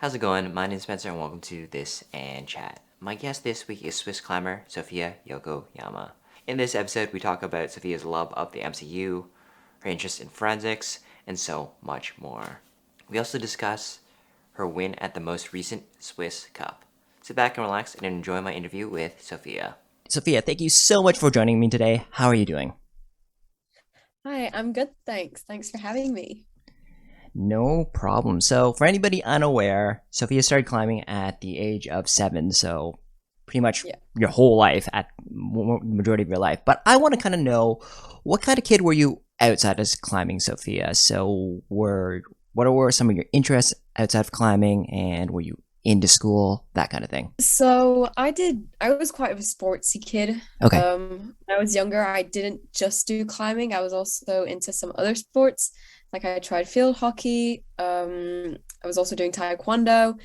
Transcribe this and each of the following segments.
How's it going? My name is Spencer and welcome to This and Chat. My guest this week is Swiss climber Sofya Yokoyama. In this episode, we talk about Sophia's love of the MCU, her interest in forensics, and so much more. We also discuss her win at the most recent Swiss Cup. Sit back and relax and enjoy my interview with Sofya. Sofya, thank you so much for joining me today. How are you doing? Hi, I'm good, thanks. Thanks for having me. No problem. So, for anybody unaware, Sophia started climbing at the age of 7, so pretty much Yeah. your whole life, at majority of your life. But I want to kind of know, what kind of kid were you outside of climbing, Sophia? So, what were some of your interests outside of climbing, and were you into school, that kind of thing? I was quite of a sportsy kid. Okay. When I was younger, I didn't just do climbing. I was also into some other sports. Like I tried field hockey. I was also doing taekwondo,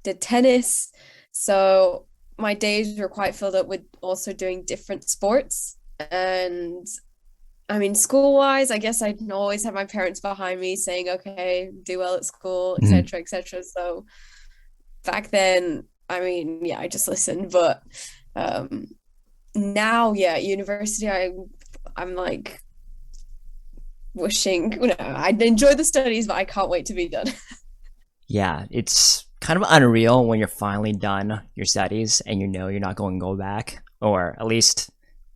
did tennis. So my days were quite filled up with also doing different sports. And I mean, school-wise, I guess I'd always have my parents behind me saying, okay, do well at school, Mhm. etc., etc. So back then, I mean, yeah, I just listened. But um now, yeah, university, I'm like wishing, I'd enjoy the studies, but I can't wait to be done. Yeah, it's kind of unreal when you're finally done your studies and you know you're not going to go back, or at least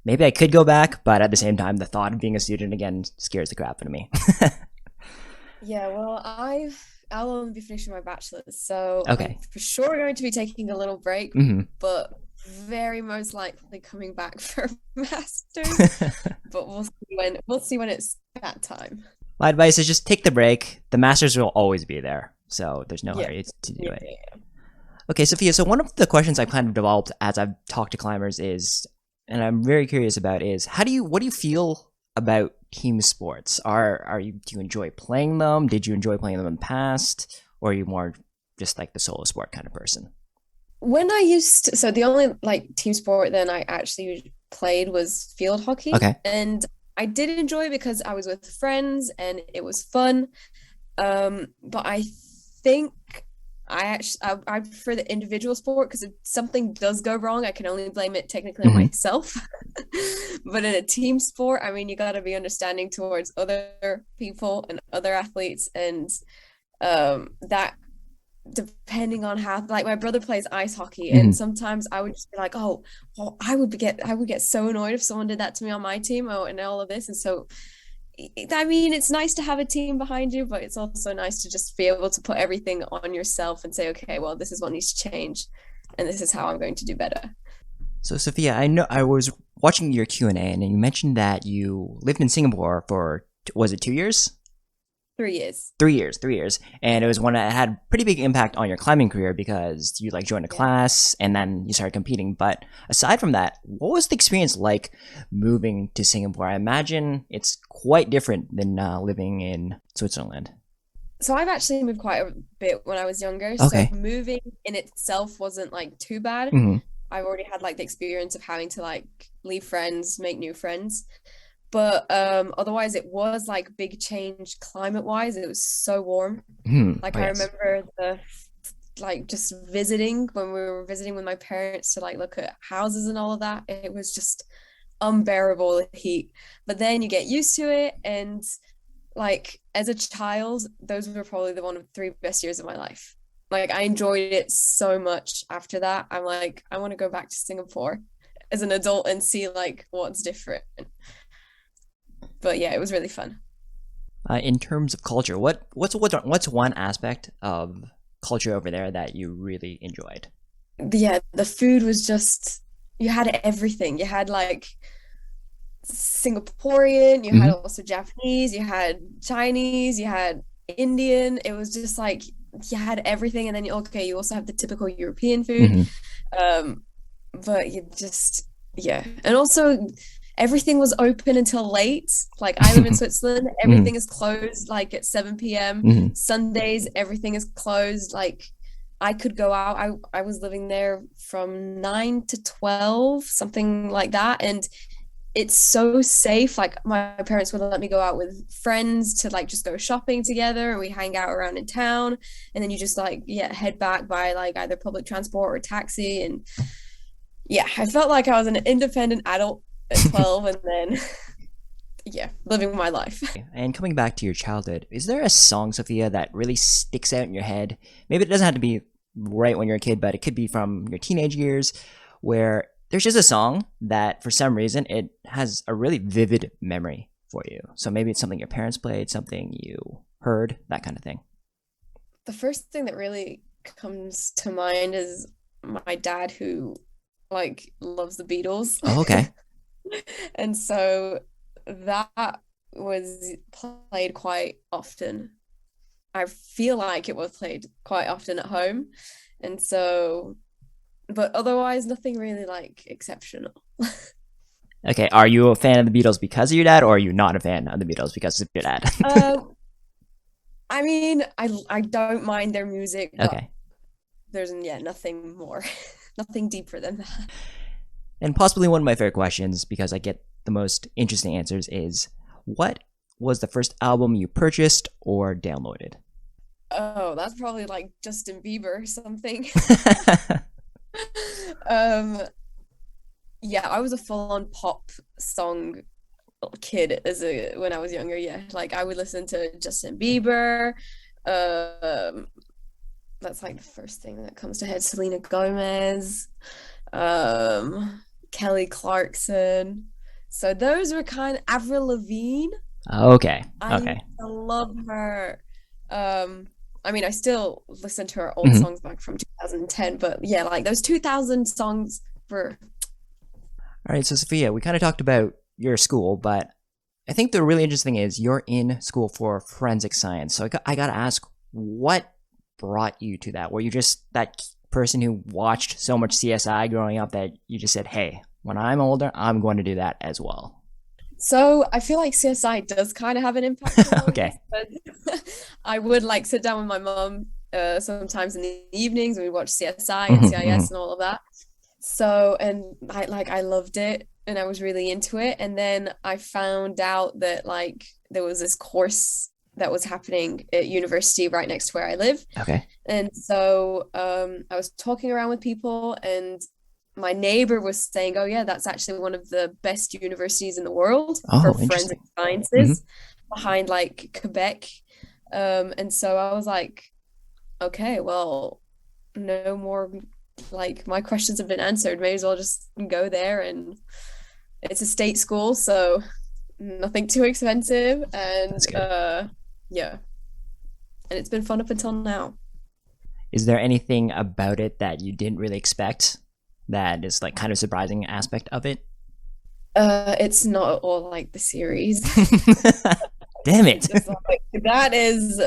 maybe I could go back, but at the same time, the thought of being a student again scares the crap out of me. Yeah, well, I'll only be finishing my bachelor's, so I'm Okay. for sure going to be taking a little break, Hmm. but very most likely coming back for a master's. But we'll see when it's that time. My advice is just take the break. The masters will always be there, so there's no Yeah. hurry to do Yeah. it. Okay, Sophia. So one of the questions I've kind of developed as I've talked to climbers is, and I'm very curious about, is what do you feel about team sports? Do you enjoy playing them? Did you enjoy playing them in the past, or are you more just like the solo sport kind of person? When I used to, so the only like team sport then I actually played was field hockey, Okay. and I did enjoy it because I was with friends and it was fun. But I think I prefer the individual sport because if something does go wrong, I can only blame it technically on Hmm. myself. But in a team sport, I mean, you got to be understanding towards other people and other athletes, and that depending on how, like, my brother plays ice hockey, and Hmm. sometimes I would just be like, oh well, I would get so annoyed if someone did that to me on my team, and all of this. And so I mean, it's nice to have a team behind you, but it's also nice to just be able to put everything on yourself and say, okay, well, this is what needs to change and this is how I'm going to do better. So Sophia, I know I was watching your Q&A, and you mentioned that you lived in Singapore for, was it 2 years? 3 years. 3 years, 3 years, and it was one that had pretty big impact on your climbing career because you like joined a Yeah. class and then you started competing. But aside from that, what was the experience like moving to Singapore? I imagine it's quite different than living in Switzerland. So I've actually moved quite a bit when I was younger. So Okay. moving in itself wasn't like too bad. Hmm. I've already had like the experience of having to like leave friends, make new friends. But otherwise it was like big change climate wise. It was so warm. Hmm. Like Oh I yes. remember the like just visiting when we were visiting with my parents to like look at houses and all of that. It was just unbearable heat. But then you get used to it, and like as a child, those were probably the one of the three best years of my life. Like I enjoyed it so much after that. I'm like, I want to go back to Singapore as an adult and see like what's different. But yeah, it was really fun. In terms of culture, what's one aspect of culture over there that you really enjoyed? Yeah, the food was just, you had everything. You had like Singaporean, you had Hmm. also Japanese, you had Chinese, you had Indian. It was just like you had everything, and then okay, you also have the typical European food. Hmm. Um, but you just, yeah, and also everything was open until late. Like I live in Switzerland, Hmm. everything is closed like at 7 p.m. Hmm. Sundays, everything is closed. Like I could go out. I was living there from 9 to 12, something like that, and it's so safe. Like my parents would let me go out with friends to like just go shopping together and we hang out around in town and then you just like head back by like either public transport or taxi and yeah, I felt like I was an independent adult at 12 and then living my life. And coming back to your childhood, is there a song, Sophia, that really sticks out in your head? Maybe it doesn't have to be right when you're a kid, but it could be from your teenage years where there's just a song that for some reason it has a really vivid memory for you. So maybe it's something your parents played, something you heard, that kind of thing. The first thing that really comes to mind is my dad who like loves the Beatles. Oh, okay. And so that was played quite often. I feel like it was played quite often at home. And so, but otherwise, nothing really like exceptional. Okay, are you a fan of the Beatles because of your dad, or are you not a fan of the Beatles because of your dad? I mean, I don't mind their music, but Okay. there's nothing more, nothing deeper than that. And possibly one of my favorite questions, because I get the most interesting answers, is what was the first album you purchased or downloaded? Oh, that's probably like Justin Bieber or something. um, yeah, I was a full-on pop song kid when I was younger. Yeah, like I would listen to Justin Bieber. Um, that's like the first thing that comes to head. Selena Gomez, Kelly Clarkson. So those were kind of Avril Lavigne. Okay. I Okay. love her. I mean, I still listen to her old Mhm. songs back from 2010, but yeah, like those 2000 songs were. All right. So, Sophia, we kind of talked about your school, but I think the really interesting thing is you're in school for forensic science. So I got to ask, what brought you to that? Were you just that person who watched so much CSI growing up that you just said, hey, when I'm older, I'm going to do that as well? So I feel like CSI does kind of have an impact on Okay. this, but I would like sit down with my mom sometimes in the evenings and we watch CSI and Mhm, mhm. CIS and all of that. So and I loved it and I was really into it. And then I found out that like there was this course that was happening at university right next to where I live. Okay. And so I was talking around with people, and my neighbor was saying, "Oh yeah, that's actually one of the best universities in the world for Oh, forensic interesting. Hmm. sciences, behind like Quebec." And so I was like, "Okay, well, no more. Like my questions have been answered. May as well just go there." And it's a state school, so nothing too expensive, That's and good. yeah, and it's been fun up until now. Is there anything about it that you didn't really expect that is like kind of surprising aspect of it? It's not at all like the series. Damn it. Just like that is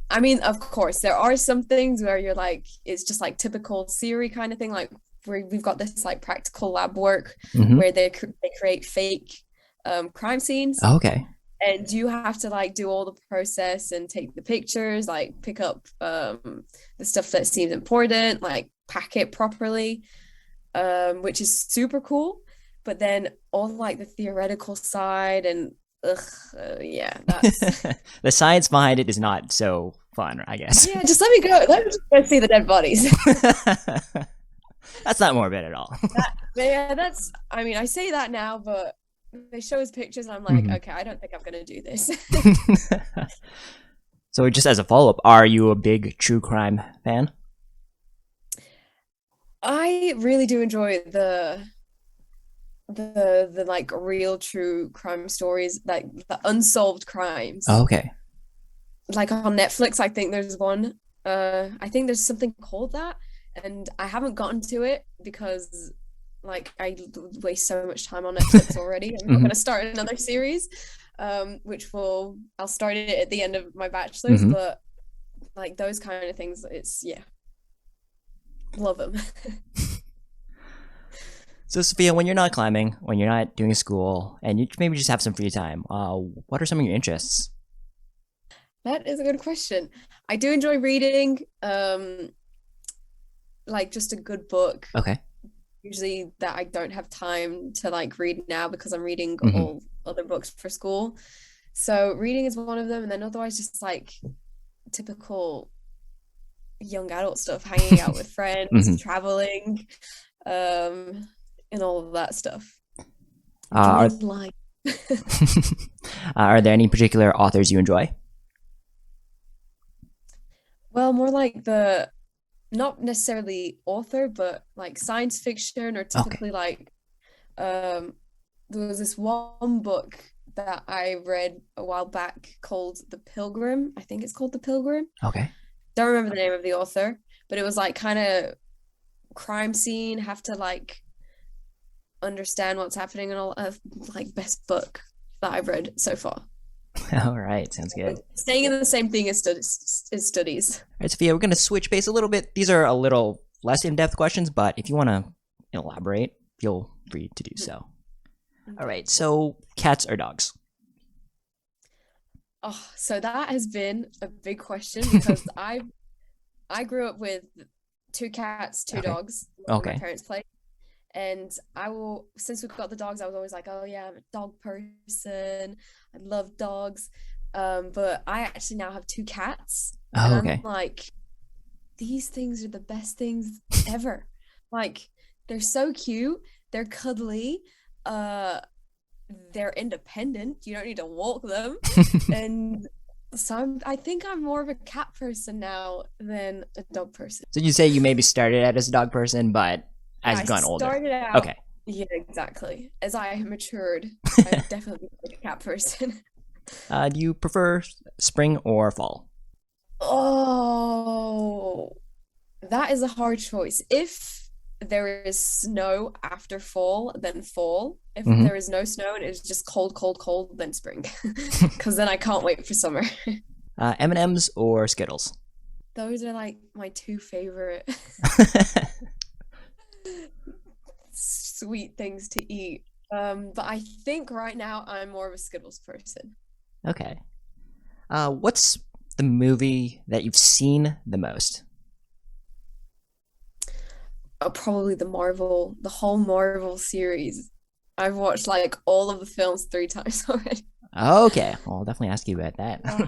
I mean, of course, there are some things where you're like, it's just like typical Siri kind of thing. Like we've got this like practical lab work Hmm. where they create fake crime scenes, Okay. and you have to like do all the process and take the pictures, like pick up the stuff that seems important, like pack it properly, which is super cool. But then all like the theoretical side and ugh, yeah, that's The science behind it is not so fun, I guess. yeah. Just let me go. Let me just go see the dead bodies. That's not morbid at all. Yeah, that's. I mean, I say that now, but they show us pictures, and I'm like, Mhm. okay, I don't think I'm gonna do this. So, just as a follow up, are you a big true crime fan? I really do enjoy the like real true crime stories, like the unsolved crimes. Oh, okay. Like on Netflix, I think there's one. I think there's something called that, and I haven't gotten to it because like I waste so much time on Netflix already. I'm not Hmm. gonna start another series, which will I'll start it at the end of my bachelor's, Hmm. but like those kind of things, it's love them. So, Sophia, when you're not climbing, when you're not doing school, and you maybe just have some free time, what are some of your interests? That is a good question. I do enjoy reading, like just a good book. Okay. usually that I don't have time to like read now because I'm reading Mhm. all other books for school. So reading is one of them, and then otherwise just like typical young adult stuff, hanging out with friends, Mhm. traveling, um, and all of that stuff. Are Enjoying life. are there any particular authors you enjoy? Well, more like the not necessarily author, but like science fiction or Okay. typically like um there was this one book that I read a while back called The Pilgrim. I think it's called The Pilgrim. Okay. Don't remember the name of the author, but it was like kind of crime scene, have to like understand what's happening and all like best book that I've read so far. All right. Sounds good. Staying in the same thing as studies. All right, Sophia, we're going to switch pace a little bit. These are a little less in-depth questions, but if you want to elaborate, feel free to do so. All right. So, cats or dogs? Oh, so that has been a big question because I grew up with two cats, two Okay. dogs, in my Okay. parents' place. And I will, since we've got the dogs, I was always like, oh yeah, I'm a dog person. I love dogs. But I actually now have two cats, and Oh, I'm okay. like, these things are the best things ever. Like, they're so cute, they're cuddly, uh, they're independent. You don't need to walk them. And so I think I'm more of a cat person now than a dog person. So you say you maybe started out as a dog person, but Yeah, as I you've gotten older. started out, Okay. yeah, exactly. As I matured, I've definitely been a cat person. Do you prefer spring or fall? Oh, that is a hard choice. If there is snow after fall, then fall. If Hmm. there is no snow and it's just cold, cold, cold, then spring. Because then I can't wait for summer. M&Ms or Skittles? Those are like my two favorite sweet things to eat. But I think right now I'm more of a Skittles person. Okay. What's the movie that you've seen the most? Probably the whole Marvel series. I've watched like all of the films 3 times already. Okay, well, I'll definitely ask you about that. Oh, uh,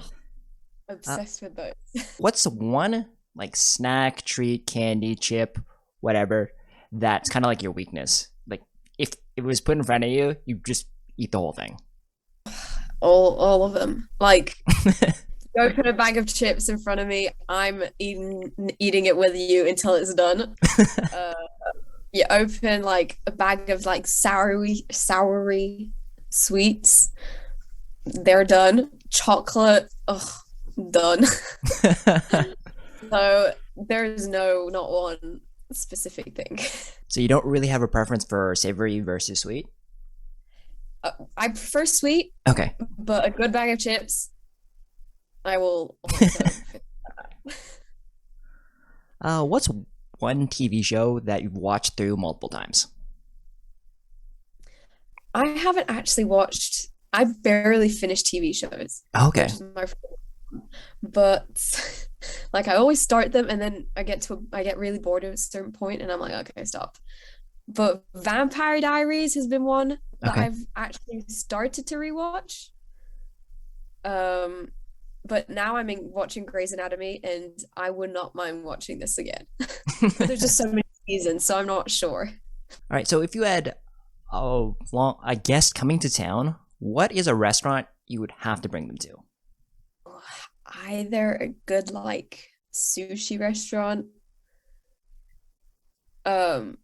obsessed with those. what's one like snack, treat, candy, chip, whatever that's kind of like your weakness? Like if it was put in front of you, you just eat the whole thing. All of them. Like you open a bag of chips in front of me, I'm eating it with you until it's done. Uh, you open like a bag of like soury sweets, they're done. Chocolate, ugh, done. So there's not one specific thing. So you don't really have a preference for savory versus sweet? I prefer sweet, Okay. but a good bag of chips, I will also. What's one TV show that you've watched through multiple times? I haven't actually watched. I barely finished TV shows, Okay. which is my. But like I always start them, and then I get really bored at a certain point, and I'm like, okay, stop. But Vampire Diaries has been one that Okay. I've actually started to rewatch. Um, but now watching Grey's Anatomy, and I would not mind watching this again. But there's just so many seasons, so I'm not sure. All right. So if you had a guest coming to town, what is a restaurant you would have to bring them to? Either a good like sushi restaurant. Um,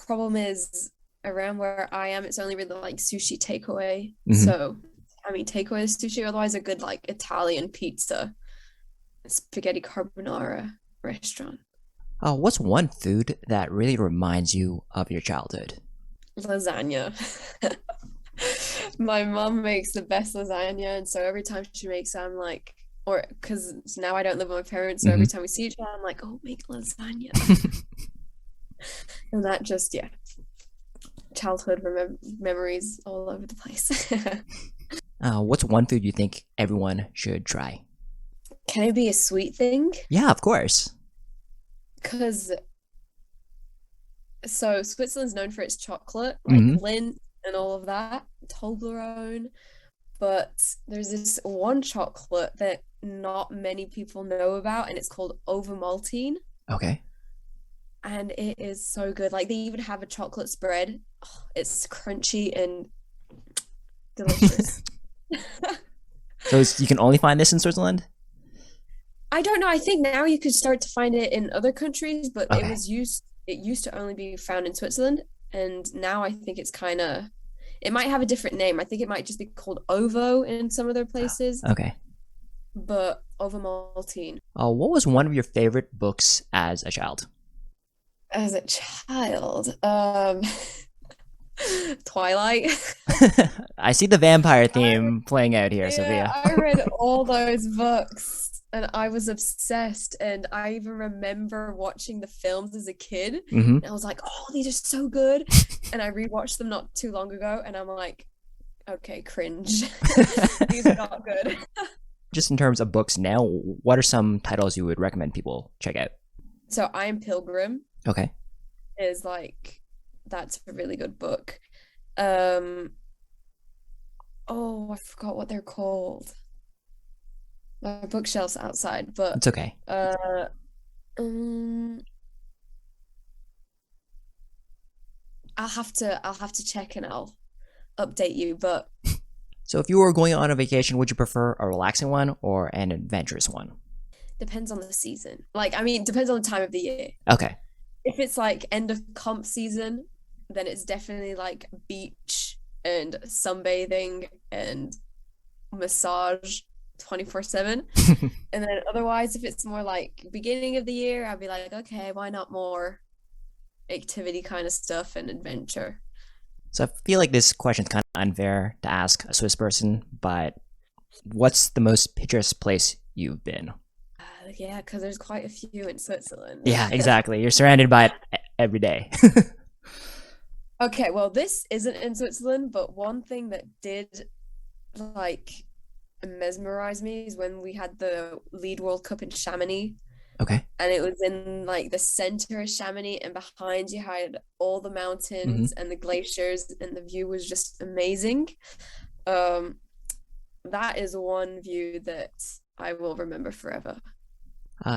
Problem is around where I am, it's only really like sushi takeaway. Mhm. So I mean takeaway is sushi, otherwise a good like Italian pizza, spaghetti carbonara restaurant. What's one food that really reminds you of your childhood? Lasagna. My mom makes the best lasagna, and so every time she makes it, I'm like, or because now I don't live with my parents, so every Mhm. time we see each other, I'm like, oh, make lasagna. And that just, yeah, childhood memories all over the place. What's one food you think everyone should try? Can it be a sweet thing? Yeah, of course. Because So Switzerland's known for its chocolate, like Hmm. Lindt and all of that, Toblerone. But there's this one chocolate that not many people know about, and it's called Ovomaltine, Okay. and it is so good. Like they even have a chocolate spread. Oh, it's crunchy and delicious. So you can only find this in Switzerland? I don't know. I think now you could start to find it in other countries, but Okay. it used to only be found in Switzerland, and now I think it's kind of it might have a different name. I think it might just be called Ovo in some other places, Okay. but Ovomaltine. What was one of your favorite books as a child? As a child, Twilight. I see the vampire I, theme playing out here, yeah, Sophia. I read all those books and I was obsessed. And I even remember watching the films as a kid. Hmm. And I was like, oh, these are so good. And I rewatched them not too long ago. And I'm like, okay, cringe. These are not good. Just in terms of books now, what are some titles you would recommend people check out? So I Am Pilgrim Okay. is like, that's a really good book. Um, oh, I forgot what they're called. My bookshelf's outside, but It's okay. uh, um, I'll have to check and I'll update you. But So if you were going on a vacation, would you prefer a relaxing one or an adventurous one? depends on the season. Like, I mean, depends on the time of the year. Okay. If it's like end of comp season, then it's definitely like beach and sunbathing and massage 24/7. And then otherwise, if it's more like beginning of the year, I'd be like, okay, why not more activity kind of stuff and adventure? So I feel like this question is kind of unfair to ask a Swiss person, but what's the most picturesque place you've been? Yeah, because there's quite a few in Switzerland. Yeah, exactly. You're surrounded by it every day. Okay, well, this isn't in Switzerland, but one thing that did like mesmerize me is when we had the Lead World Cup in Chamonix, Okay. and it was in like the center of Chamonix, and behind you had all the Hmm. mountains and the glaciers, and the view was just amazing. Um, that is one view that I will remember forever.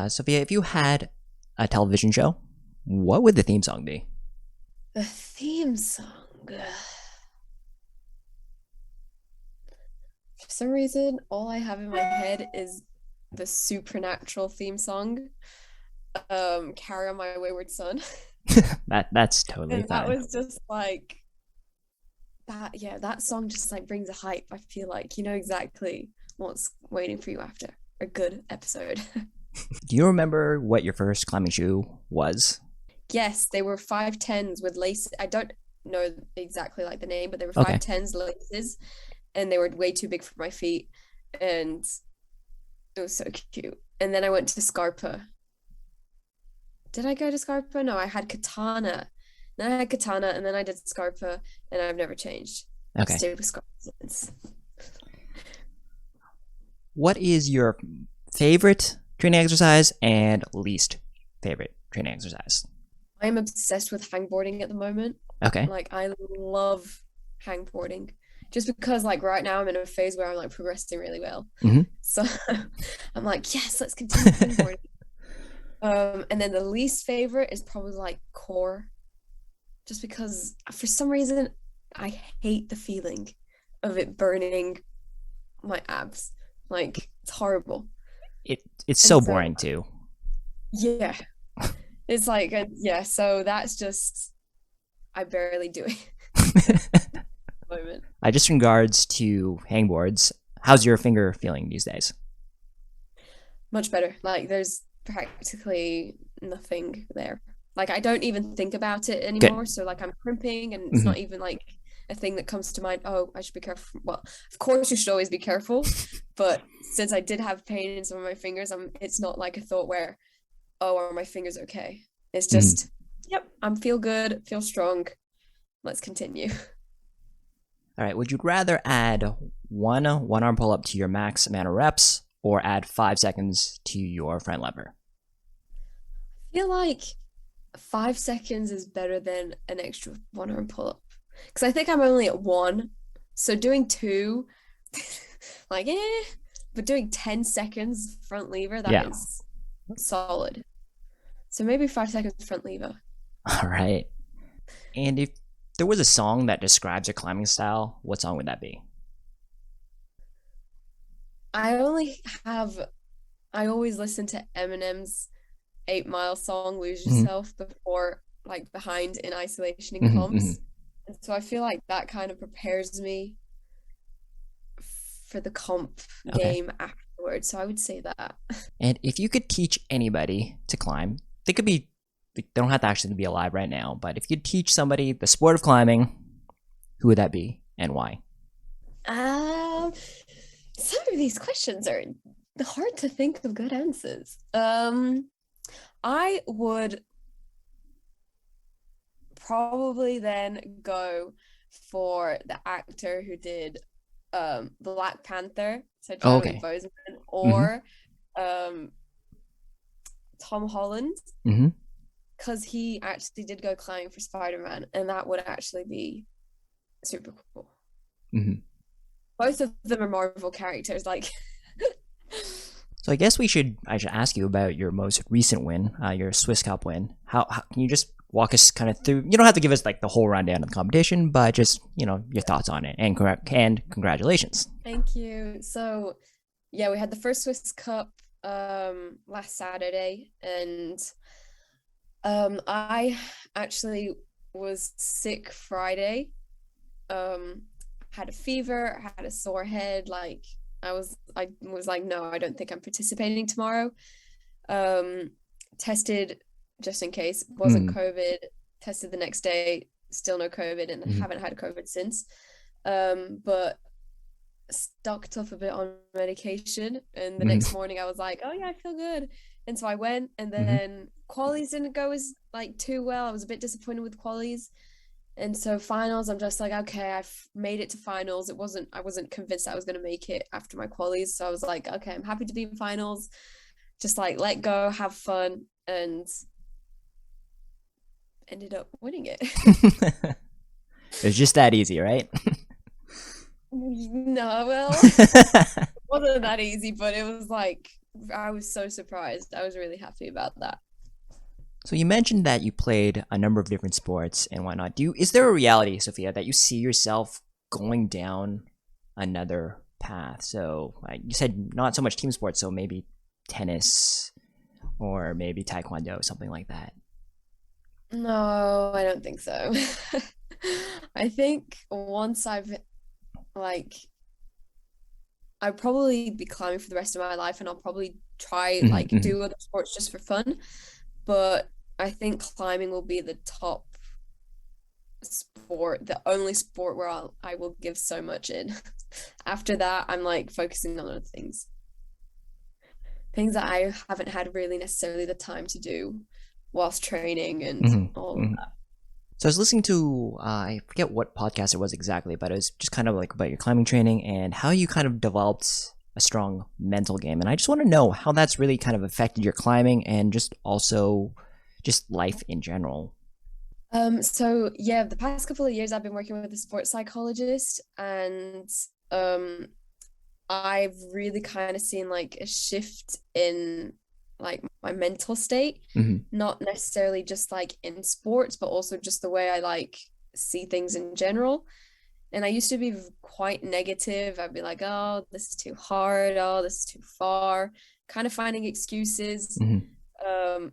Sophia, if you had a television show, what would the theme song be? The theme song. For some reason, all I have in my head is the Supernatural theme song, Carry On My Wayward Son. That's totally And that fine. was just like that, yeah, that song just like brings a hype. I feel like you know exactly what's waiting for you after a good episode. Do you remember what your first climbing shoe was? Yes, they were 5'10s with laces. I don't know exactly like the name, but they were Okay. 5'10s laces, and they were way too big for my feet. And it was so cute. And then I went to Scarpa. Did I go to Scarpa? No, I had Katana. Then I had Katana, and then I did Scarpa, and I've never changed. I've Okay. stayed with Scarpa since. What is your favorite training exercise and least favorite training exercise? I'm obsessed with hangboarding at the moment. Okay. Like I love hangboarding. Just because like right now I'm in a phase where I'm like progressing really well. Hmm. So I'm like, yes, let's continue hangboarding. And then the least favorite is probably like core, just because for some reason I hate the feeling of it burning my abs. Like it's horrible. It's And so so boring too. yeah, it's like yeah. So that's just I barely do it at the moment. Just in regards to hangboards, how's your finger feeling these days? Much better. Like there's practically nothing there. Like I don't even think about it Good. anymore. So like I'm crimping and it's Hmm. not even like a thing that comes to mind. Oh, I should be careful. Well, of course you should always be careful, but since I did have pain in some of my fingers, it's not like a thought where, oh, are my fingers okay? It's Hmm. just, yep, I'm feel good, feel strong. Let's continue. All right. Would you rather add one arm pull up to your max amount of reps, or add 5 seconds to your front lever? I feel like 5 seconds is better than an extra one arm pull up. Because I think I'm only at one. So doing two, like, but doing 10 seconds front lever, that Yeah. is solid. So maybe 5 seconds front lever. All right. And if there was a song that describes your climbing style, what song would that be? I always listen to Eminem's 8 Mile song, Lose Mhm. Yourself, before, like, behind in isolation in Mhm, comps. mhm. And so I feel like that kind of prepares me for the comp Okay. game afterwards. So I would say that. And if you could teach anybody to climb, they don't have to actually be alive right now, but if you could teach somebody the sport of climbing, who would that be and why? Um, some of these questions are hard to think of good answers. I would probably then go for the actor who did Black Panther, so Oh, Chadwick okay. Boseman, Mm-hmm. or um Tom Holland, Mm-hmm. because he actually did go climbing for Spider-Man, and that would actually be super cool. Mm-hmm. Both of them are Marvel characters, like. So I guess I should ask you about your most recent win, your Swiss Cup win. How can you just walk us kind of through? You don't have to give us like the whole rundown of the competition, but just your thoughts on it and congratulations. Thank you. So, yeah, we had the first Swiss Cup last Saturday, and I actually was sick Friday. Had a fever, had a sore head, like I was like, no, I don't think I'm participating tomorrow. Tested just in case, wasn't Mm. COVID, tested the next day, still no COVID, and Mm-hmm. haven't had COVID since. But stocked up a bit on medication, and the next Mm-hmm. morning I was like, oh yeah, I feel good. And so I went, and Mm-hmm. then qualies didn't go as like too well. I was a bit disappointed with qualies. And so finals, I'm just like, okay, I've made it to finals. I wasn't convinced I was going to make it after my qualies. So I was like, okay, I'm happy to be in finals. Just like let go, have fun, and ended up winning it. It's just that easy, right? No, well, it wasn't that easy, but it was like, I was so surprised. I was really happy about that. So you mentioned that you played a number of different sports and whatnot. Is there a reality, Sophia, that you see yourself going down another path? So you said not so much team sports, so maybe tennis or maybe taekwondo, something like that. No, I don't think so. I think once like I'd probably be climbing for the rest of my life, and I'll probably try Mm-hmm, like mm-hmm. do other sports just for fun. But I think climbing will be the top sport, the only sport where I will give so much in. After that, I'm like focusing on other things that I haven't had really necessarily the time to do whilst training and all of Mm-hmm. that. So I was listening to I forget what podcast it was exactly, but it was just kind of like about your climbing training and how you kind of developed a strong mental game. And I just want to know how that's really kind of affected your climbing and just also just life in general. So yeah, the past couple of years I've been working with a sports psychologist, and um I've really kind of seen like a shift in like my mental state, Mm-hmm. not necessarily just like in sports, but also just the way I like see things in general. And I used to be quite negative. I'd be like, oh, this is too hard. Oh, this is too far. Kind of finding excuses. Mm-hmm. Um,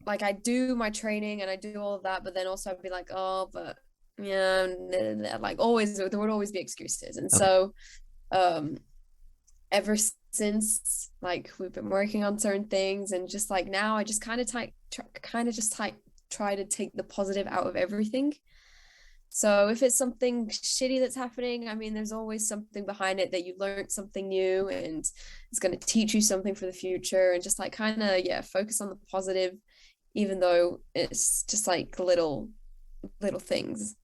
like I do my training and I do all of that, but then also I'd be like, oh, but yeah, like always there would always be excuses. And Okay. so um ever since like we've been working on certain things, and just like now I just kind of try to take the positive out of everything. So if it's something shitty that's happening, I mean, there's always something behind it, that you learned something new and it's going to teach you something for the future, and just like kind of, yeah, focus on the positive, even though it's just like little things.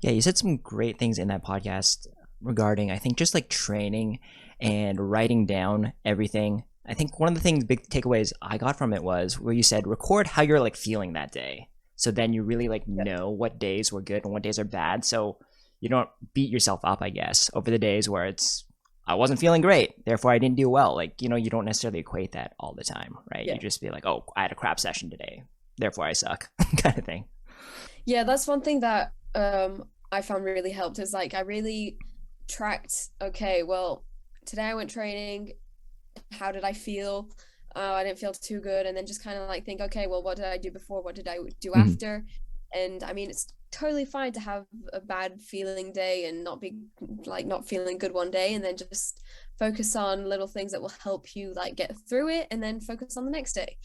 Yeah, you said some great things in that podcast regarding, I think, just like training and writing down everything I think one of the things, big takeaways I got from it was where you said record how you're like feeling that day. So then you really like know what days were good and what days are bad. So you don't beat yourself up, I guess, over the days where it's I wasn't feeling great, therefore I didn't do well. Like, you know, you don't necessarily equate that all the time, right? Yeah. You just be like, oh, I had a crap session today, therefore I suck, kind of thing. Yeah, that's one thing that I found really helped is like I really tracked, okay, well, today I went training, how did I feel? I didn't feel too good. And then just kind of like think, okay, well, what did I do before? What did I do Mhm. after? And I mean, it's totally fine to have a bad feeling day and not be like not feeling good one day, and then just focus on little things that will help you like get through it, and then focus on the next day.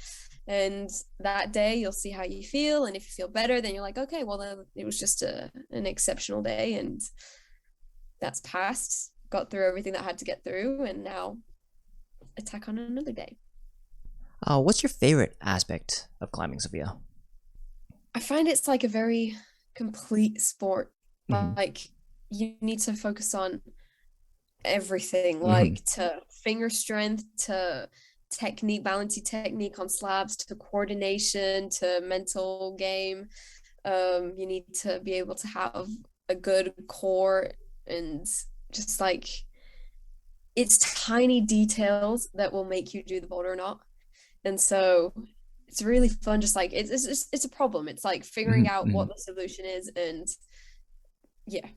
And that day you'll see how you feel, and if you feel better, then you're like, okay, well, then it was just an exceptional day, and that's passed, got through everything that I had to get through, and now attack on another day. What's your favorite aspect of climbing, Sophia? I find it's like a very complete sport. Mhm. Like you need to focus on everything, Mhm. like to finger strength, to technique, balancing technique on slabs, to coordination, to mental game. You need to be able to have a good core, and just like it's tiny details that will make you do the boulder or not. And so it's really fun, just like it's a problem. It's like figuring out what Mhm. the solution is, and yeah,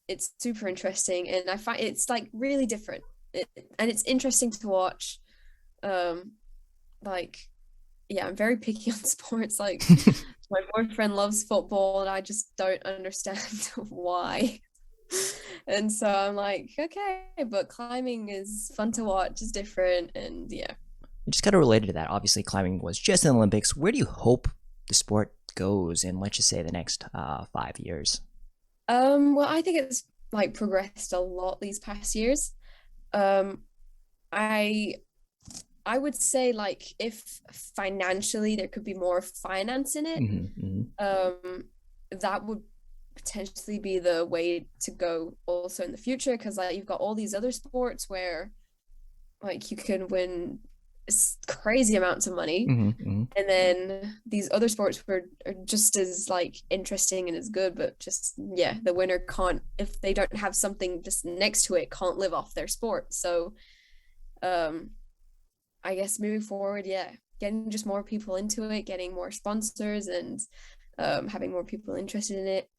it's super interesting, and I find it's like really different. And it's interesting to watch. Um, like yeah, I'm very picky on sports. Like my boyfriend loves football, and I just don't understand why. And so I'm like, okay, but climbing is fun to watch, it's different, and yeah. Just kind of related to that, obviously climbing was just in the Olympics. Where do you hope the sport goes in, let's just say, the next 5 years? Well, I think it's like progressed a lot these past years. Um, I I would say like if financially there could be more finance in it, Mm-hmm. um, that would potentially be the way to go also in the future, because like you've got all these other sports where like you can win crazy amounts of money, Mm-hmm. and then these other sports were are just as like interesting and as good, but just yeah, the winner can't, if they don't have something just next to it, can't live off their sport. So um I guess moving forward, yeah, getting just more people into it, getting more sponsors, and having more people interested in it.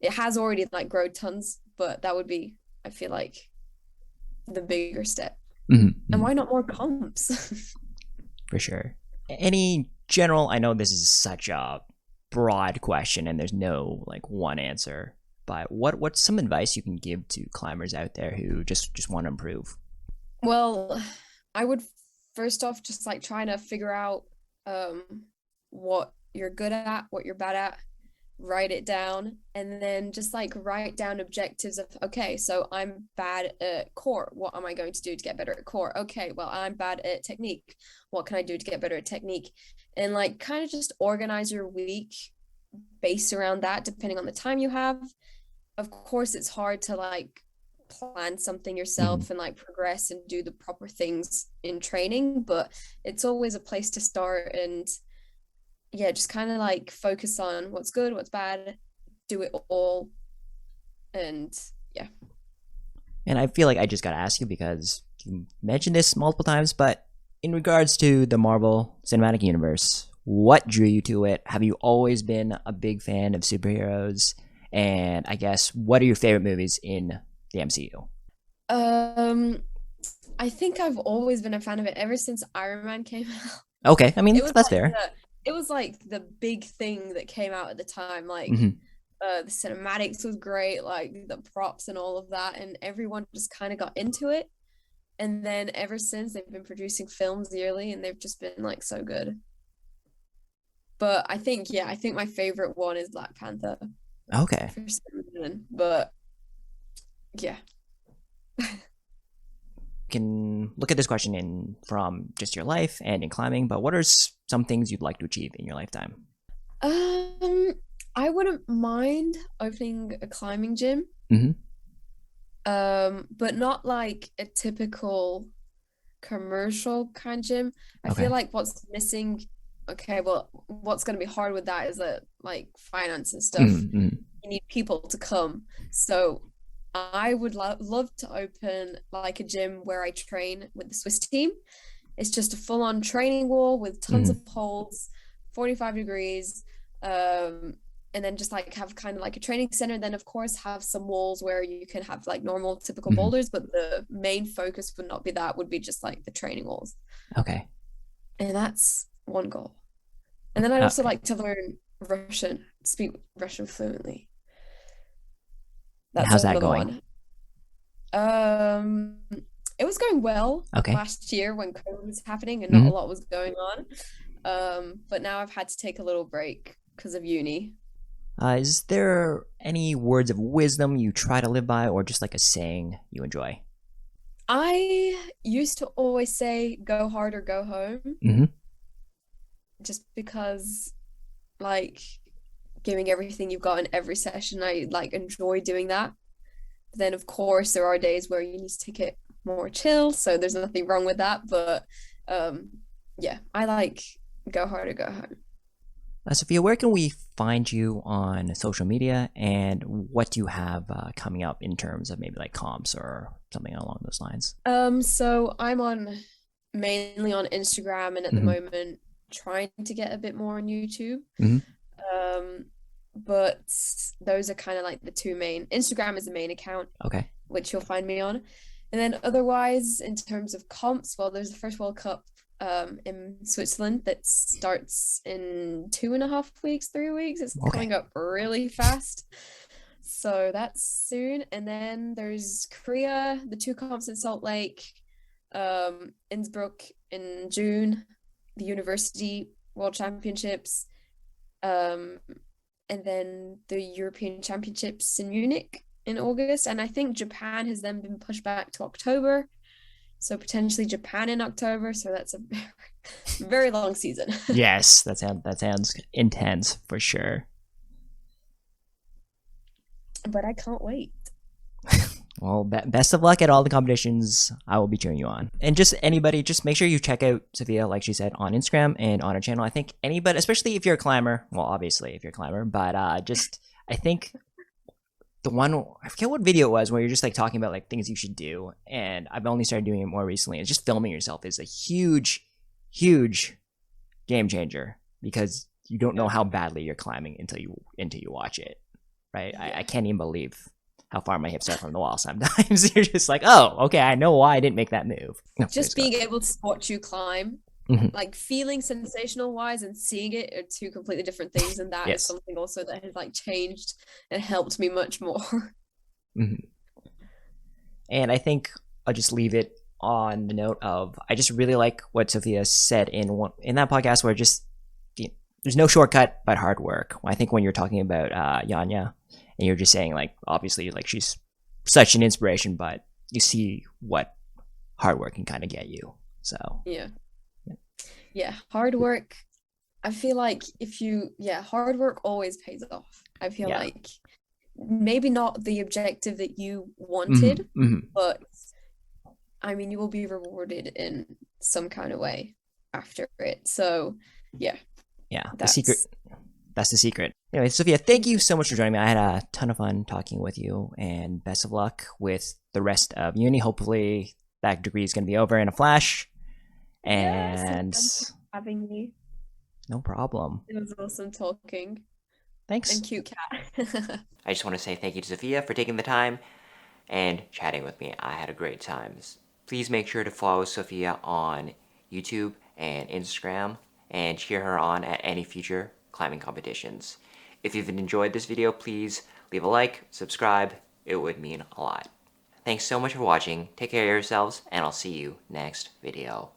It has already like grown tons, but that would be, I feel like, the bigger step. And Mm-hmm. why not more comps? For sure. Any general, I know this is such a broad question and there's no like one answer, but what's some advice you can give to climbers out there who just want to improve? Well, I would first off just like trying to figure out um what you're good at, what you're bad at, write it down, and then just like write down objectives of, okay, so I'm bad at core, what am I going to do to get better at core? Okay, well, I'm bad at technique, what can I do to get better at technique? And like kind of just organize your week based around that, depending on the time you have. Of course, it's hard to like plan something Mm-hmm. yourself and like progress and do the proper things in training, but it's always a place to start. And yeah, just kind of like focus on what's good, what's bad, do it all. And yeah. And I feel like I just got to ask you because you mentioned this multiple times, but in regards to the Marvel Cinematic Universe, what drew you to it? Have you always been a big fan of superheroes? And I guess, what are your favorite movies in the MCU? Um, I think I've always been a fan of it ever since Iron Man came out. Okay, I mean, It was that's like fair. the big thing that came out at the time. Like Mm-hmm. the cinematics was great, like the props and all of that, and everyone just kind of got into it. And then ever since, they've been producing films yearly, and they've just been like so good. But I think, yeah, I think my favorite one is Black Panther Okay. for some reason. But yeah. Can look at this question in from just your life and in climbing, but what are some things you'd like to achieve in your lifetime? Um, I wouldn't mind opening a climbing gym. Mm-hmm. But not like a typical commercial kind of gym. I Okay. feel like what's missing, okay, well, what's going to be hard with that is that like finance and stuff. Mm-hmm. You need people to come. So I would love to open like a gym where I train with the Swiss team. It's just a full-on training wall with tons Mm-hmm. of holes, 45 degrees. And then just like have kind of like a training center. Then of course have some walls where you can have like normal typical Mm-hmm. boulders, but the main focus would not be that, would be just like the training walls. Okay. And that's one goal. And then I'd also Okay. like to learn Russian, speak Russian fluently. And That's how's that another going? one. Um, it was going well Okay. last year when COVID was happening and not Mm-hmm. a lot was going on. But now I've had to take a little break because of uni. Is there any words of wisdom you try to live by, or just like a saying you enjoy? I used to always say go hard or go home, Mm-hmm. just because like giving everything you've got in every session, I like enjoy doing that. But then of course there are days where you need to take it more chill, so there's nothing wrong with that. But um yeah, I like go hard or go home. Sophia, where can we find you on social media, and what do you have coming up in terms of maybe like comps or something along those lines? So I'm on mainly on Instagram and at the Mm-hmm. moment trying to get a bit more on YouTube. Mm-hmm. Um, but those are kind of like the two main. Instagram is the main account, Okay. which you'll find me on. And then otherwise, in terms of comps, well, there's the first World Cup in Switzerland that starts in 2.5 weeks, 3 weeks. It's Okay. coming up really fast. So that's soon. And then there's Korea, the two comps in Salt Lake, Innsbruck in June, the University World Championships, um, and then the European Championships in Munich in August. And I think Japan has then been pushed back to October. So potentially Japan in October. So that's a very, very long season. Yes, that sounds intense for sure. But I can't wait. Well, best of luck at all the competitions. I will be cheering you on. And just anybody, just make sure you check out Sophia, like she said, on Instagram and on her channel. I think anybody, especially if you're a climber, well, obviously if you're a climber, but I think the one, I forget what video it was, where you're just like talking about like things you should do. And I've only started doing it more recently. And just filming yourself is a huge, huge game changer, because you don't know how badly you're climbing until you watch it, right? I can't even believe how far my hips are from the wall sometimes. You're just like, oh, okay, I know why I didn't make that move. Just being able to watch you climb, Mhm. like feeling sensational wise and seeing it are two completely different things. And that is Yes. something also that has like changed and helped me much more. Mhm. And I think I'll just leave it on the note of, I just really like what Sophia said in that podcast, where just there's no shortcut but hard work. I think when you're talking about Yanya, and you're just saying like, obviously like she's such an inspiration, but you see what hard work can kind of get you. So Yeah, hard work. I feel like hard work always pays off. I feel Yeah. like maybe not the objective that you Mhm, wanted, mhm. but I mean, you will be rewarded in some kind of way after it. So, yeah, Yeah, that's that's the secret. Anyway, Sophia, thank you so much for joining me. I had a ton of fun talking with you, and best of luck with the rest of uni. Hopefully that degree is going to be over in a flash. Yes, And thank you for having me. no problem. It was awesome talking. Thanks. And cute cat. I just want to say thank you to Sophia for taking the time and chatting with me. I had a great time. Please make sure to follow Sophia on YouTube and Instagram, and cheer her on at any future climbing competitions. If you've enjoyed this video, please leave a like, subscribe. It would mean a lot. Thanks so much for watching. Take care of yourselves, and I'll see you next video.